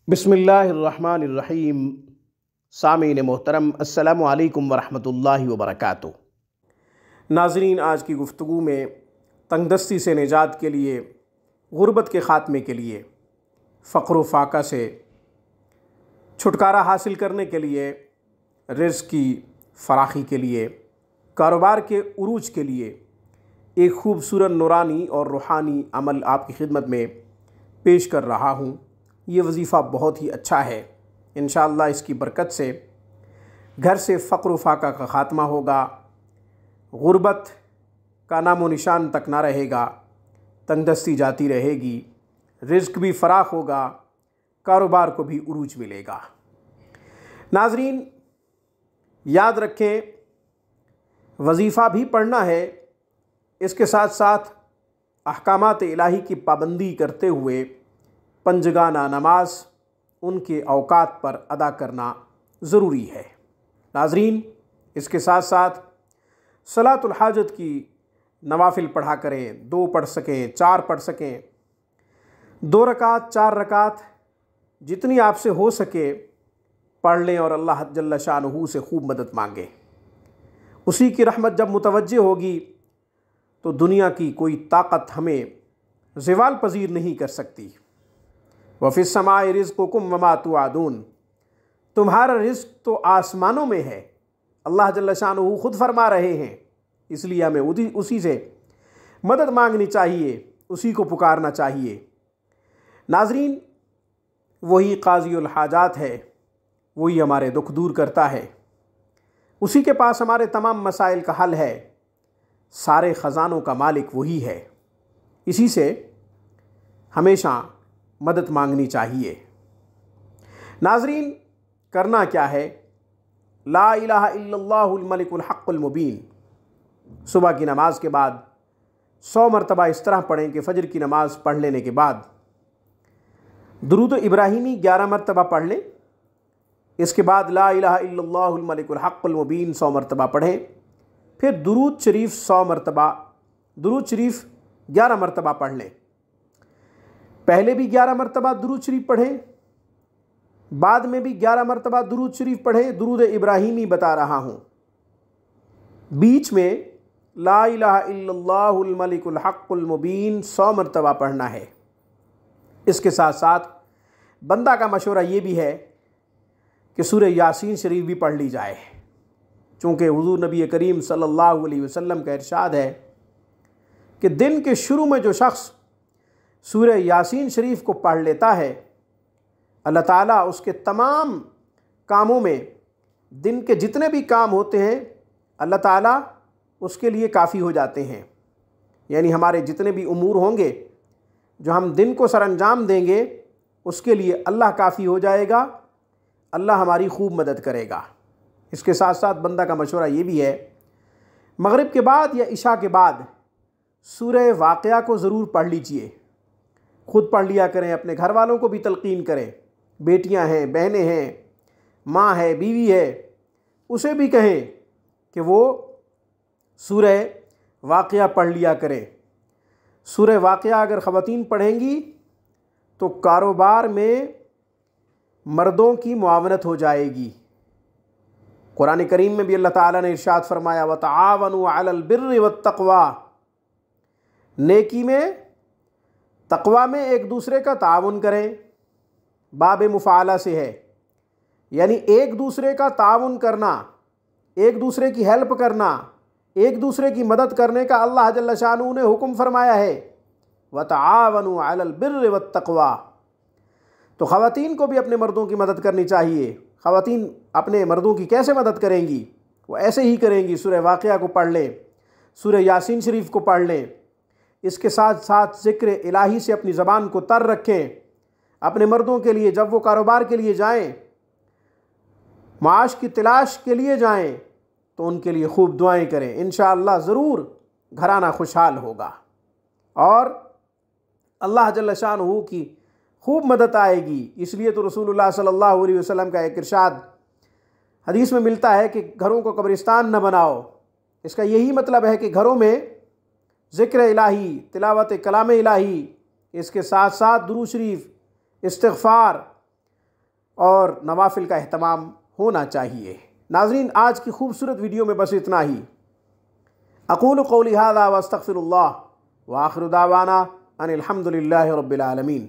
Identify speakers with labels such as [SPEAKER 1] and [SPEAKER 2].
[SPEAKER 1] बिस्मिल्लाहिर्रहमानिर्रहीम। सामीन मोहतरम, अस्सलामु अलैकुम वरहमतुल्लाहि वबरकातुहू। नाज़रीन, आज की गुफ्तगू में तंगदस्ती से निजात के लिए, गुर्बत के ख़ात्मे के लिए, फ़क़्र व फ़ाक़ा से छुटकारा हासिल करने के लिए, रिज़्क़ की फ़राखी के लिए, कारोबार के उरूज के लिए एक खूबसूरत नूरानी और रूहानी अमल आपकी खिदमत में पेश कर रहा हूँ। ये वजीफ़ा बहुत ही अच्छा है। इंशाअल्लाह इसकी बरकत से घर से फ़क़्र व फ़ाक़ा का ख़ात्मा होगा, गुर्बत का नामो निशान तक ना रहेगा, तंगदस्ती जाती रहेगी, रिज़्क़ भी फ़राख होगा, कारोबार को भी उरूज मिलेगा। नाज़रीन, याद रखें, वजीफ़ा भी पढ़ना है, इसके साथ साथ अहकामात इलाही की पाबंदी करते हुए पंजगाना नमाज उनके औकात पर अदा करना ज़रूरी है। नाज़रीन, इसके साथ साथ सलातुल हाजत की नवाफिल पढ़ा करें। 2 पढ़ सकें, 4 पढ़ सकें, 2 रकात, 4 रकात, जितनी आपसे हो सके पढ़ लें और अल्लाह जल्ल शानुहु से खूब मदद मांगें। उसी की रहमत जब मुतवज्जे होगी तो दुनिया की कोई ताकत हमें ज़वाल पजीर नहीं कर सकती। वफ़िस समाए रिज़्क़ुकुम वमा तुआदून, तुम्हारा रिज़्क़ तो आसमानों में है। अल्लाह जल्ल शानुहु खुद फरमा रहे हैं, इसलिए हमें उसी से मदद मांगनी चाहिए, उसी को पुकारना चाहिए। नाज़रीन, वही क़ाज़ीउल हाजात है, वही हमारे दुख दूर करता है, उसी के पास हमारे तमाम मसाइल का हल है। सारे ख़ज़ानों का मालिक वही है, इसी से हमेशा मदद मांगनी चाहिए। नाज़रीन, करना क्या है? ला इलाहा इल्लल्लाहुल मलिकुल हक़्क़ुल मुबीन सुबह की नमाज के बाद 100 मरतबा इस तरह पढ़ें कि फ़जर की नमाज़ पढ़ लेने के बाद दुरूद इब्राहिमी 11 मरतबा पढ़ लें। इसके बाद ला इलाहा इल्लल्लाहुल मलिकुल हक़्क़ुल मुबीन 100 मरतबा पढ़ें। फिर दुरूद शरीफ 100 मरतबा, दुरूद शरीफ 11 मरतबा पढ़ लें। पहले भी 11 मरतबा दुरूद शरीफ पढ़ें, बाद में भी 11 मरतबा दुरूद शरीफ पढ़ें। दुरूद इब्राहिमी बता रहा हूँ। बीच में ला इलाहा इल्लल्लाहुल मलिकुल हक़्क़ुल मुबीन 100 मरतबा पढ़ना है। इसके साथ साथ बंदा का मशवरा ये भी है कि सूरह यासीन शरीफ भी पढ़ ली जाए, चूँकि हुज़ूर नबी करीम सल्लल्लाहु अलैहि वसल्लम का इरशाद है कि दिन के शुरू में जो शख्स सूरह यासीन शरीफ को पढ़ लेता है, अल्लाह ताला उसके तमाम कामों में, दिन के जितने भी काम होते हैं, अल्लाह ताला उसके लिए काफ़ी हो जाते हैं। यानी हमारे जितने भी उमूर होंगे जो हम दिन को सरअंजाम देंगे, उसके लिए अल्लाह काफ़ी हो जाएगा, अल्लाह हमारी खूब मदद करेगा। इसके साथ साथ बंदा का मशवरा ये भी है, मगरिब के बाद या इशा के बाद सूरह वाक़िया को ज़रूर पढ़ लीजिए। खुद पढ़ लिया करें, अपने घर वालों को भी तलकीन करें। बेटियां हैं, बहनें हैं, माँ है, बीवी है, उसे भी कहें कि वो सूरह वाक़िया पढ़ लिया करें। सूरह वाक़िया अगर ख़वातीन पढ़ेंगी तो कारोबार में मर्दों की मुआवनत हो जाएगी। कुरान करीम में भी अल्लाह ताला ने इरशाद फरमाया, व तआवनु अलल बिर्रि वत तक़वा, नेकी में, तक़वा में एक दूसरे का ताउन करें। बाब मुफ़ाला से है, यानी एक दूसरे का ताउन करना, एक दूसरे की हेल्प करना, एक दूसरे की मदद करने का अल्लाह जल्ल शानुहु ने हुक्म फरमाया है। व तआवनु अलल बिर्रि वत तक़वा, तो ख़वातीन को भी अपने मर्दों की मदद करनी चाहिए। ख़वातीन अपने मर्दों की कैसे मदद करेंगी? वो ऐसे ही करेंगी, सूरह वाक़िया को पढ़ लें, सूरह यासीन शरीफ को पढ़ लें। इसके साथ साथ ज़िक्र इलाही से अपनी ज़बान को तर रखें। अपने मर्दों के लिए जब वो कारोबार के लिए जाएं, माश की तलाश के लिए जाएं, तो उनके लिए खूब दुआएं करें। इंशाअल्लाह ज़रूर घराना खुशहाल होगा और अल्लाह जल्ल शानुहु की खूब मदद आएगी। इसलिए तो रसूलुल्लाह सल्लल्लाहु अलैहि वसल्लम का एक इरशाद हदीस में मिलता है कि घरों को कब्रिस्तान न बनाओ। इसका यही मतलब है कि घरों में ज़िक्र इलाही, तिलावत कलाम इलाही, इसके साथ साथ दुरूद शरीफ, इस्तिग़फ़ार और नवाफिल का अहतमाम होना चाहिए। नाज़रीन, आज की खूबसूरत वीडियो में बस इतना ही। अक़ूलु क़ौली हाज़ा व अस्तग़फ़िरुल्लाह व आख़िरु दावाना अनिल हम्दुलिल्लाहि रब्बिल आलमीन।